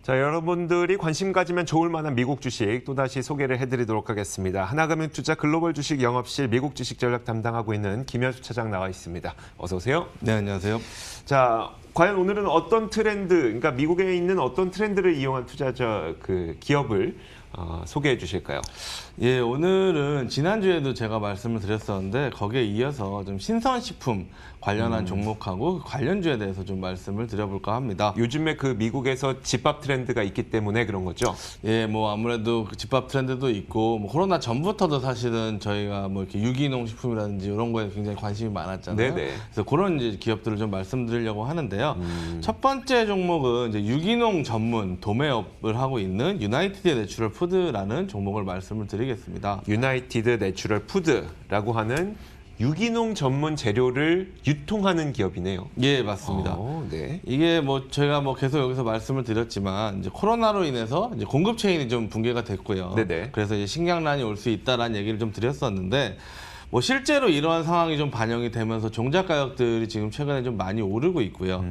자, 여러분들이 관심 가지면 좋을 만한 미국 주식 또다시 소개를 해드리도록 하겠습니다. 하나금융투자 글로벌 주식 영업실 미국 주식 전략 담당하고 있는 김현수 차장 나와 있습니다. 어서 오세요. 네, 안녕하세요. 자, 과연 오늘은 어떤 트렌드, 그러니까 미국에 있는 어떤 트렌드를 이용한 기업을 소개해 주실까요? 예, 오늘은 지난주에도 제가 말씀을 드렸었는데 거기에 이어서 좀 신선식품 관련한 종목하고 관련주에 대해서 좀 말씀을 드려볼까 합니다. 요즘에 그 미국에서 집밥 트렌드가 있기 때문에 그런 거죠? 예, 뭐 아무래도 그 집밥 트렌드도 있고 뭐 코로나 전부터도 사실은 저희가 뭐 이렇게 유기농 식품이라든지 이런 거에 굉장히 관심이 많았잖아요. 네네. 그래서 그런 이제 기업들을 좀 말씀드리려고 하는데요. 첫 번째 종목은 이제 유기농 전문 도매업을 하고 있는 유나이티드 내추럴 푸드라는 종목을 말씀을 드리겠습니다. 유나이티드 내추럴 푸드라고 하는 유기농 전문 재료를 유통하는 기업이네요. 예, 맞습니다. 네. 이게 뭐 저희가 뭐 계속 여기서 말씀을 드렸지만 이제 코로나로 인해서 이제 공급 체인이 좀 붕괴가 됐고요. 네네. 그래서 이제 식량난이 올 수 있다라는 얘기를 좀 드렸었는데 뭐 실제로 이러한 상황이 좀 반영이 되면서 종잣 가격들이 지금 최근에 좀 많이 오르고 있고요.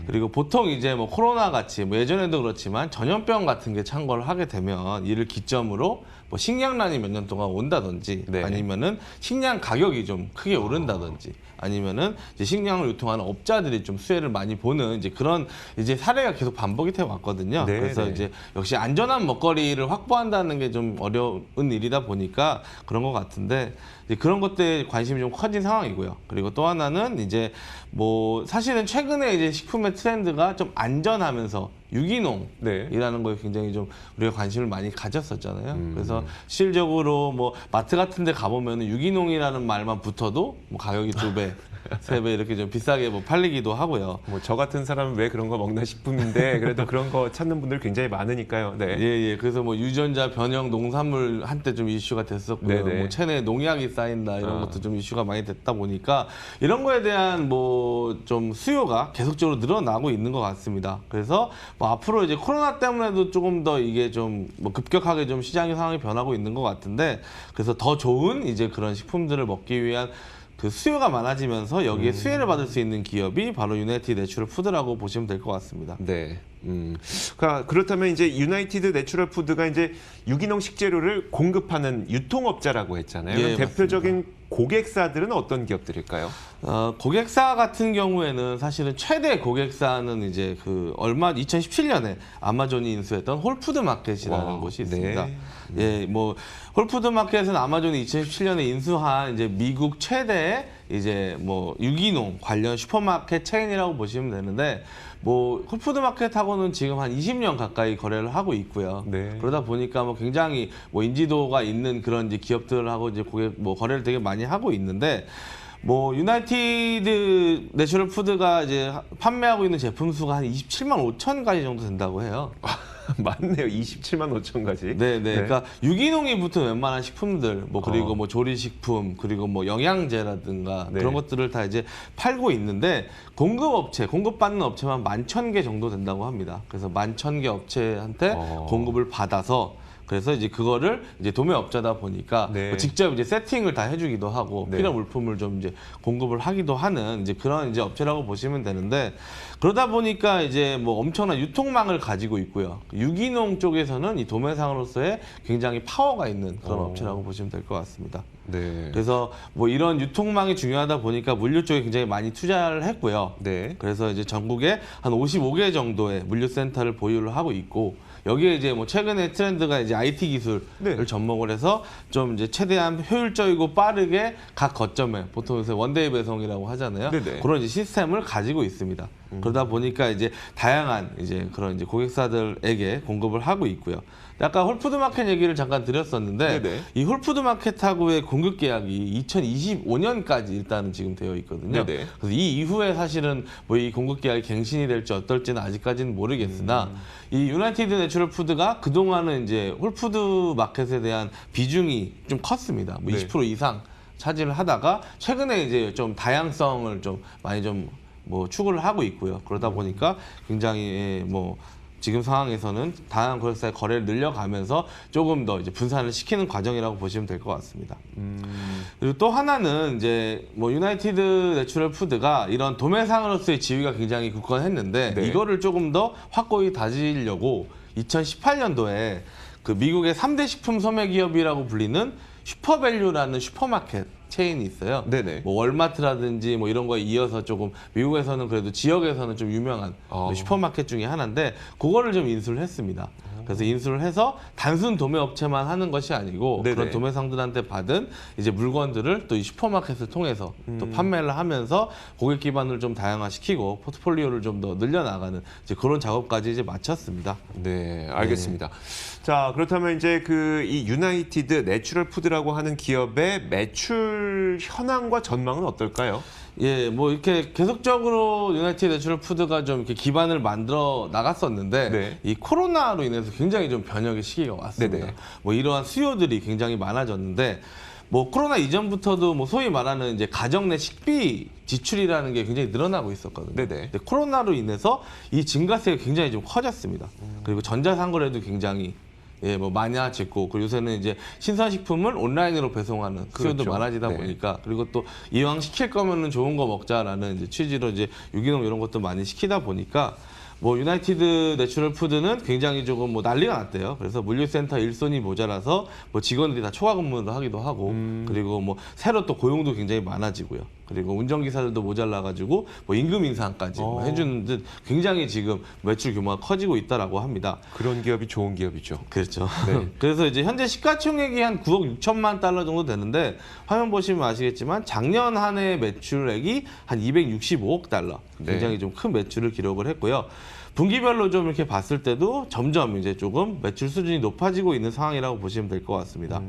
그리고 보통 이제 뭐 코로나 같이 뭐 예전에도 그렇지만 전염병 같은 게 창궐을 하게 되면 이를 기점으로 뭐 식량난이 몇 년 동안 온다든지 네. 아니면은 식량 가격이 좀 크게 오른다든지 아니면은 이제 식량을 유통하는 업자들이 좀 수혜를 많이 보는 이제 그런 이제 사례가 계속 반복이 돼 왔거든요. 네, 그래서 네. 이제 역시 안전한 먹거리를 확보한다는 게 좀 어려운 일이다 보니까 그런 것 같은데 이제 그런 것들에 관심이 좀 커진 상황이고요. 그리고 또 하나는 이제 뭐 사실은 최근에 이제 식품의 트렌드가 좀 안전하면서 유기농이라는 거에 굉장히 좀 우리가 관심을 많이 가졌었잖아요. 그래서 실질적으로 뭐 마트 같은 데 가보면 유기농이라는 말만 붙어도 뭐 가격이 2배, 3배 이렇게 좀 비싸게 뭐 팔리기도 하고요. 뭐 저 같은 사람은 왜 그런 거 먹나 싶은데 그래도 그런 거 찾는 분들 굉장히 많으니까요. 네. 예. 그래서 뭐 유전자 변형 농산물 한때 좀 이슈가 됐었고요. 네네. 뭐 체내에 농약이 쌓인다 이런 것도 좀 이슈가 많이 됐다 보니까 이런 거에 대한 뭐 좀 수요가 계속적으로 늘어나고 있는 것 같습니다. 그래서 뭐 앞으로 이제 코로나 때문에도 조금 더 이게 좀 뭐 급격하게 좀 시장의 상황이 변하고 있는 것 같은데 그래서 더 좋은 이제 그런 식품들을 먹기 위한 그 수요가 많아지면서 여기에 수혜를 받을 수 있는 기업이 바로 유나이티드 내추럴 푸드라고 보시면 될 것 같습니다. 네. 그렇다면 이제 유나이티드 내추럴 푸드가 이제 유기농 식재료를 공급하는 유통업자라고 했잖아요. 예, 대표적인 고객사들은 어떤 기업들일까요? 고객사 같은 경우에는 사실은 최대 고객사는 이제 그 얼마 2017년에 아마존이 인수했던 홀푸드 마켓이라는 곳이 있습니다. 네. 예, 뭐 홀푸드 마켓은 아마존이 2017년에 인수한 이제 미국 최대의 이제 뭐 유기농 관련 슈퍼마켓 체인이라고 보시면 되는데 뭐 홀푸드 마켓하고는 지금 한 20년 가까이 거래를 하고 있고요. 네. 그러다 보니까 뭐 굉장히 뭐 인지도가 있는 그런 이제 기업들하고 이제 뭐 거래를 되게 많이 하고 있는데 뭐 유나이티드 내추럴 푸드가 이제 판매하고 있는 제품 수가 한 27만 5천 가지 정도 된다고 해요. 맞네요. 27만 5천 가지. 네. 그러니까 유기농이 붙은 웬만한 식품들, 뭐 그리고 뭐 조리식품, 그리고 뭐 영양제라든가 네. 그런 것들을 다 이제 팔고 있는데 공급받는 업체만 11,000개 정도 된다고 합니다. 그래서 11,000개 업체한테 공급을 받아서 그래서 이제 그거를 이제 도매업자다 보니까 네. 뭐 직접 이제 세팅을 다 해주기도 하고 네. 필요한 물품을 좀 이제 공급을 하기도 하는 이제 그런 이제 업체라고 보시면 되는데 그러다 보니까 이제 뭐 엄청난 유통망을 가지고 있고요. 유기농 쪽에서는 이 도매상으로서의 굉장히 파워가 있는 그런 업체라고 보시면 될 것 같습니다. 네. 그래서 뭐 이런 유통망이 중요하다 보니까 물류 쪽에 굉장히 많이 투자를 했고요. 네. 그래서 이제 전국에 한 55개 정도의 물류센터를 보유를 하고 있고 여기에 이제 뭐 최근에 트렌드가 이제 IT 기술을 네. 접목을 해서 좀 이제 최대한 효율적이고 빠르게 각 거점에 보통 요새 원데이 배송이라고 하잖아요. 네네. 그런 이제 시스템을 가지고 있습니다. 그러다 보니까 이제 다양한 이제 그런 이제 고객사들에게 공급을 하고 있고요. 아까 홀푸드 마켓 얘기를 잠깐 드렸었는데 네네. 이 홀푸드 마켓하고의 공급 계약이 2025년까지 일단은 지금 되어 있거든요. 네네. 그래서 이 이후에 사실은 뭐 이 공급 계약이 갱신이 될지 어떨지는 아직까지는 모르겠으나 이 유나이티드 내추럴 푸드가 그동안은 이제 홀푸드 마켓에 대한 비중이 좀 컸습니다. 뭐 네. 20% 이상 차지를 하다가 최근에 이제 좀 다양성을 좀 많이 좀 뭐 추구를 하고 있고요. 그러다 보니까 굉장히 뭐 지금 상황에서는 다양한 고객사의 거래를 늘려가면서 조금 더 이제 분산을 시키는 과정이라고 보시면 될 것 같습니다. 그리고 또 하나는 이제 뭐 유나이티드 내추럴 푸드가 이런 도매상으로서의 지위가 굉장히 굳건했는데 네. 이거를 조금 더 확고히 다지려고 2018년도에 그 미국의 3대 식품 소매 기업이라고 불리는 슈퍼밸류라는 슈퍼마켓 체인이 있어요. 네네. 뭐 월마트라든지 뭐 이런 거에 이어서 조금 미국에서는 그래도 지역에서는 좀 유명한 슈퍼마켓 중에 하나인데 그거를 좀 인수를 했습니다. 그래서 인수를 해서 단순 도매 업체만 하는 것이 아니고 네네. 그런 도매상들한테 받은 이제 물건들을 또 이 슈퍼마켓을 통해서 또 판매를 하면서 고객 기반을 좀 다양화시키고 포트폴리오를 좀 더 늘려나가는 이제 그런 작업까지 이제 마쳤습니다. 네, 알겠습니다. 자, 그렇다면 이제 그 이 유나이티드 내추럴 푸드라고 하는 기업의 매출 현황과 전망은 어떨까요? 예, 뭐 이렇게 계속적으로 유나이티드 내추럴 푸드가 좀 이렇게 기반을 만들어 나갔었는데 네. 이 코로나로 인해서 굉장히 좀 변혁의 시기가 왔습니다. 네네. 뭐 이러한 수요들이 굉장히 많아졌는데 뭐 코로나 이전부터도 뭐 소위 말하는 이제 가정 내 식비 지출이라는 게 굉장히 늘어나고 있었거든요. 네네. 근데 코로나로 인해서 이 증가세가 굉장히 좀 커졌습니다. 그리고 전자상거래도 굉장히 예, 뭐 많아졌고 그리고 요새는 이제 신선식품을 온라인으로 배송하는 수요도 그렇죠. 많아지다 네. 보니까 그리고 또 이왕 시킬 거면은 좋은 거 먹자라는 이제 취지로 이제 유기농 이런 것도 많이 시키다 보니까 뭐 유나이티드 내추럴 푸드는 굉장히 조금 뭐 난리가 났대요. 그래서 물류센터 일손이 모자라서 뭐 직원들이 다 초과 근무를 하기도 하고 그리고 뭐 새로 또 고용도 굉장히 많아지고요. 그리고 운전기사들도 모자라가지고 뭐 임금 인상까지 뭐 해주는 듯 굉장히 지금 매출 규모가 커지고 있다라고 합니다. 그런 기업이 좋은 기업이죠. 그렇죠. 네. 그래서 이제 현재 시가총액이 한 9억 6천만 달러 정도 되는데 화면 보시면 아시겠지만 작년 한 해 매출액이 한 265억 달러. 굉장히 네. 좀 큰 매출을 기록을 했고요. 분기별로 좀 이렇게 봤을 때도 점점 이제 조금 매출 수준이 높아지고 있는 상황이라고 보시면 될 것 같습니다.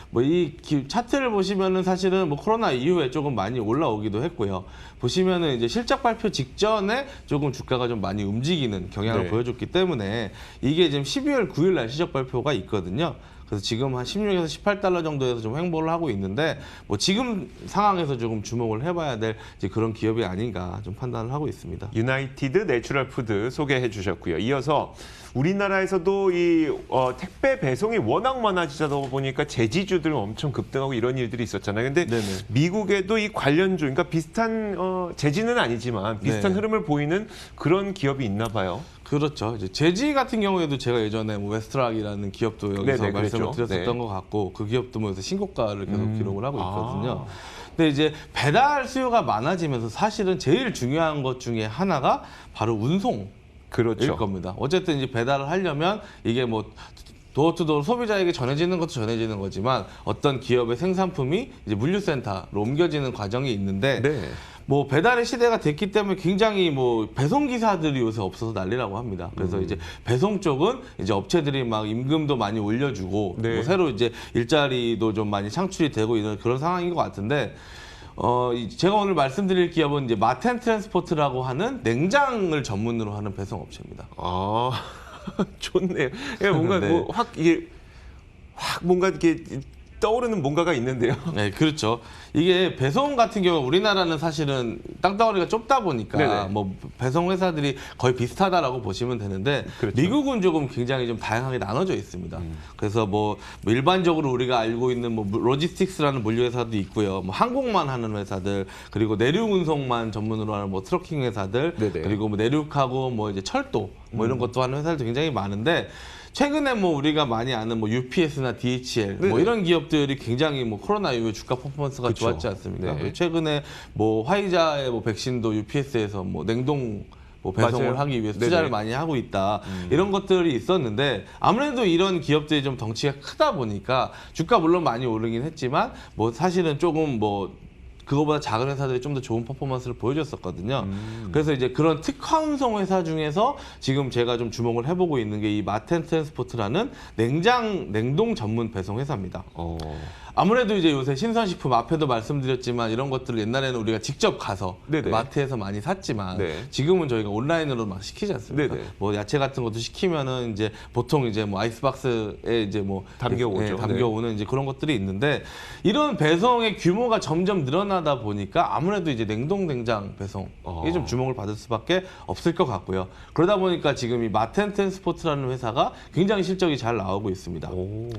뭐 이 차트를 보시면은 사실은 뭐 코로나 이후에 조금 많이 올라오기도 했고요. 보시면은 이제 실적 발표 직전에 조금 주가가 좀 많이 움직이는 경향을 네. 보여줬기 때문에 이게 지금 12월 9일 날 실적 발표가 있거든요. 그래서 지금 한 16에서 18달러 정도에서 좀 횡보를 하고 있는데 뭐 지금 상황에서 조금 주목을 해봐야 될 이제 그런 기업이 아닌가 좀 판단을 하고 있습니다. 유나이티드 내추럴 푸드 소개해 주셨고요. 이어서 우리나라에서도 이 택배 배송이 워낙 많아지다 보니까 제지주들 엄청 급등하고 이런 일들이 있었잖아요. 근데 네네. 미국에도 이 관련주, 그러니까 비슷한 제지는 아니지만 비슷한 네. 흐름을 보이는 그런 기업이 있나 봐요. 그렇죠. 이제 제지 같은 경우에도 제가 예전에 뭐 웨스트락이라는 기업도 여기서 네네, 말씀을 그랬죠. 드렸었던 네. 것 같고 그 기업도 뭐 요새 신고가를 계속 기록을 하고 있거든요. 아. 근데 이제 배달 수요가 많아지면서 사실은 제일 중요한 것 중에 하나가 바로 운송일 그렇죠. 겁니다. 어쨌든 이제 배달을 하려면 이게 뭐 도어투도어 소비자에게 전해지는 것도 전해지는 거지만 어떤 기업의 생산품이 이제 물류센터로 옮겨지는 과정이 있는데 네. 뭐 배달의 시대가 됐기 때문에 굉장히 뭐 배송 기사들이 요새 없어서 난리라고 합니다. 그래서 이제 배송 쪽은 이제 업체들이 막 임금도 많이 올려주고 네. 뭐 새로 이제 일자리도 좀 많이 창출이 되고 이런 그런 상황인 것 같은데 제가 오늘 말씀드릴 기업은 이제 마텐 트랜스포트라고 하는 냉장을 전문으로 하는 배송 업체입니다. 아, 좋네요. 예, 뭔가 네. 뭐 확 뭔가 이렇게 떠오르는 뭔가가 있는데요. 네, 그렇죠. 이게 배송 같은 경우 우리나라는 사실은 땅덩어리가 좁다 보니까 네네. 뭐 배송 회사들이 거의 비슷하다라고 보시면 되는데 그렇죠. 미국은 조금 굉장히 좀 다양하게 나눠져 있습니다. 그래서 뭐 일반적으로 우리가 알고 있는 뭐 로지스틱스라는 물류 회사도 있고요. 뭐 항공만 하는 회사들 그리고 내륙 운송만 전문으로 하는 뭐 트러킹 회사들 네네. 그리고 뭐 내륙하고 뭐 이제 철도 뭐 이런 것도 하는 회사들도 굉장히 많은데 최근에 뭐 우리가 많이 아는 뭐 UPS나 DHL 뭐 네네. 이런 기업들이 굉장히 뭐 코로나 이후에 주가 퍼포먼스가 그쵸. 좋았지 않습니까? 네. 최근에 뭐 화이자의 뭐 백신도 UPS에서 뭐 냉동 뭐 배송을 맞아요. 하기 위해서 네네. 투자를 많이 하고 있다. 이런 것들이 있었는데 아무래도 이런 기업들이 좀 덩치가 크다 보니까 주가 물론 많이 오르긴 했지만 뭐 사실은 조금 뭐 그거보다 작은 회사들이 좀 더 좋은 퍼포먼스를 보여줬었거든요. 그래서 이제 그런 특화 운송 회사 중에서 지금 제가 좀 주목을 해보고 있는 게 이 마텐 트랜스포트라는 냉동 전문 배송 회사입니다. 아무래도 이제 요새 신선식품 앞에도 말씀드렸지만 이런 것들을 옛날에는 우리가 직접 가서 네네. 마트에서 많이 샀지만 네. 지금은 저희가 온라인으로 막 시키지 않습니까? 네네. 뭐 야채 같은 것도 시키면은 이제 보통 이제 뭐 아이스박스에 이제 뭐 담겨오죠. 담겨오는 이제 그런 것들이 있는데 이런 배송의 규모가 점점 늘어나다 보니까 아무래도 이제 냉동 냉장 배송이 좀 주목을 받을 수밖에 없을 것 같고요. 그러다 보니까 지금 이 마텐텐스포트라는 회사가 굉장히 실적이 잘 나오고 있습니다. 오.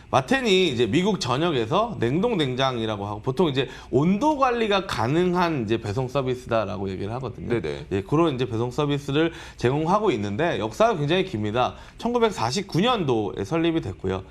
마텐이 이제 미국 전역에서 냉동 냉장이라고 하고 보통 이제 온도 관리가 가능한 이제 배송 서비스다라고 얘기를 하거든요. 네네. 예, 그런 이제 배송 서비스를 제공하고 있는데 역사가 굉장히 깁니다. 1949년도에 설립이 됐고요.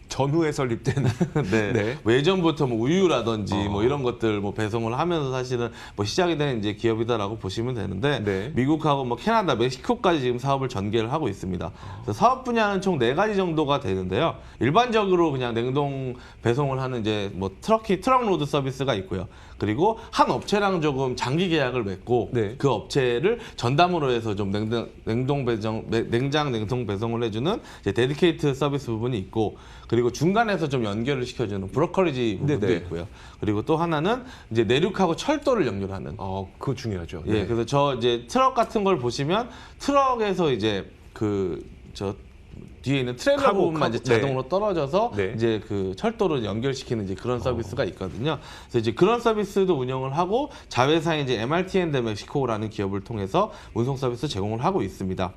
전후에 설립된. 네. 네. 뭐 예전부터 뭐 우유라든지 뭐 이런 것들 뭐 배송을 하면서 사실은 뭐 시작이 된 이제 기업이다라고 보시면 되는데 네. 미국하고 뭐 캐나다, 멕시코까지 지금 사업을 전개를 하고 있습니다. 그래서 사업 분야는 총 4가지 정도가 되는데요. 일반적으로 그냥 냉동 배송을 하는 이제 뭐 트럭 로드 서비스가 있고요. 그리고 한 업체랑 조금 장기 계약을 맺고 네. 그 업체를 전담으로 해서 좀 냉동 배송, 냉동 배송을 해주는 이제 데디케이트 서비스 부분이 있고 그리고 중간에서 좀 연결을 시켜주는 브로커리지 부분도 네네. 있고요. 그리고 또 하나는 이제 내륙하고 철도를 연결하는. 그거 중요하죠. 예, 네. 그래서 저 이제 트럭 같은 걸 보시면 트럭에서 이제 저 뒤에 있는 트레일러 카고, 부분만 이제 네. 자동으로 떨어져서 네. 이제 그 철도를 연결시키는 이제 그런 서비스가 있거든요. 그래서 이제 그런 서비스도 운영을 하고 자회사인 이제 MRT&D 멕시코라는 기업을 통해서 운송 서비스 제공을 하고 있습니다.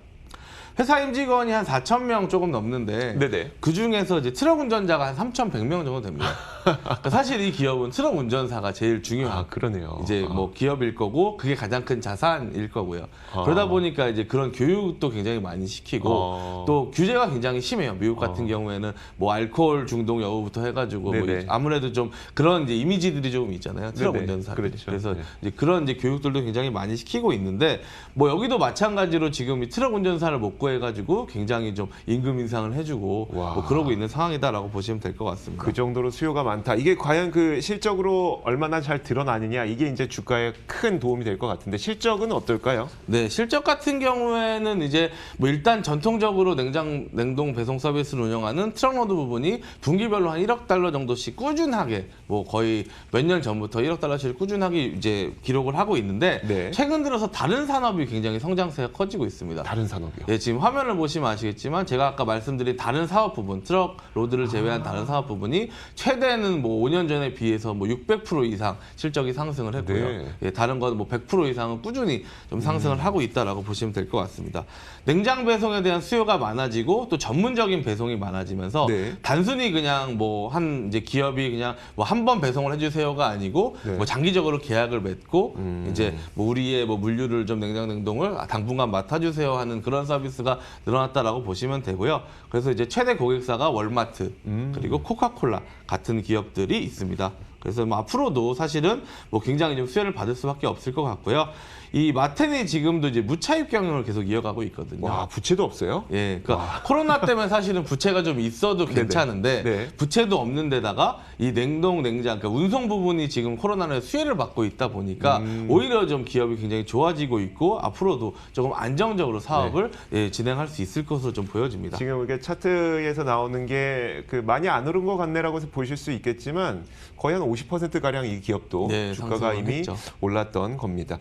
회사 임직원이 한 4,000명 조금 넘는데 네네. 그 중에서 이제 트럭 운전자가 한 3,100명 정도 됩니다. 그러니까 사실 이 기업은 트럭 운전사가 제일 중요한 그러네요. 이제 뭐 기업일 거고 그게 가장 큰 자산일 거고요. 그러다 보니까 이제 그런 교육도 굉장히 많이 시키고 또 규제가 굉장히 심해요. 미국 같은 경우에는 뭐 알코올 중독 여부부터 해가지고 뭐 네네. 아무래도 좀 그런 이제 이미지들이 조금 있잖아요. 트럭 네네. 운전사. 그렇죠. 그래서 네. 이제 그런 이제 교육들도 굉장히 많이 시키고 있는데 뭐 여기도 마찬가지로 지금 이 트럭 운전사를 못 구해가지고 굉장히 좀 임금 인상을 해주고 와. 뭐 그러고 있는 상황이다라고 보시면 될 것 같습니다. 그 정도로 수요가 많다. 이게 과연 그 실적으로 얼마나 잘 드러나느냐 이게 이제 주가에 큰 도움이 될 것 같은데 실적은 어떨까요? 네, 실적 같은 경우에는 이제 뭐 일단 전통적으로 냉동 배송 서비스를 운영하는 트럭로드 부분이 분기별로 한 1억 달러 정도씩 꾸준하게 뭐 거의 몇 년 전부터 1억 달러씩 꾸준하게 이제 기록을 하고 있는데 네. 최근 들어서 다른 산업이 굉장히 성장세가 커지고 있습니다. 다른 산업이요. 예, 지금 화면을 보시면 아시겠지만 제가 아까 말씀드린 다른 사업 부분, 트럭 로드를 제외한 다른 사업 부분이 최대는 뭐 5년 전에 비해서 뭐 600% 이상 실적이 상승을 했고요. 네. 예, 다른 건 뭐 100% 이상은 꾸준히 좀 상승을 하고 있다라고 보시면 될 것 같습니다. 냉장 배송에 대한 수요가 많아지고 또 전문적인 배송이 많아지면서 네. 단순히 그냥 뭐 한 이제 기업이 그냥 뭐 한 번 배송을 해주세요가 아니고 네. 뭐 장기적으로 계약을 맺고 이제 뭐 우리의 뭐 물류를 좀 냉동을 당분간 맡아주세요 하는 그런 서비스가 늘어났다라고 보시면 되고요. 그래서 이제 최대 고객사가 월마트 그리고 코카콜라 같은 기업들이 있습니다. 그래서 뭐 앞으로도 사실은 뭐 굉장히 좀 수혜를 받을 수밖에 없을 것 같고요. 이 마텐이 지금도 이제 무차입 경영을 계속 이어가고 있거든요. 와, 부채도 없어요? 예, 그러니까 코로나 때문에 사실은 부채가 좀 있어도 괜찮은데 네. 부채도 없는 데다가 이 냉동 냉장, 그러니까 운송 부분이 지금 코로나는 수혜를 받고 있다 보니까 오히려 좀 기업이 굉장히 좋아지고 있고 앞으로도 조금 안정적으로 사업을 예, 진행할 수 있을 것으로 좀 보여집니다. 지금 이게 차트에서 나오는 게 그 많이 안 오른 것 같네라고 보실 수 있겠지만 거의 한 50% 가량 이 기업도 네, 주가가 상승을 이미 했죠. 올랐던 겁니다.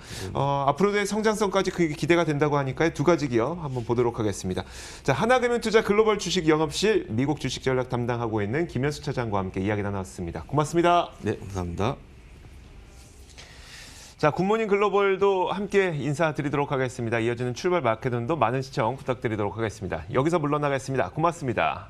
앞으로의 성장성까지 그게 기대가 된다고 하니까 두 가지 기업 한번 보도록 하겠습니다. 자, 하나금융투자 글로벌 주식 영업실 미국 주식 전략 담당하고 있는 김현수 차장과 함께 이야기 나눴습니다. 고맙습니다. 네, 감사합니다. 자, 굿모닝 글로벌도 함께 인사드리도록 하겠습니다. 이어지는 출발 마켓론도 많은 시청 부탁드리도록 하겠습니다. 여기서 물러나겠습니다. 고맙습니다.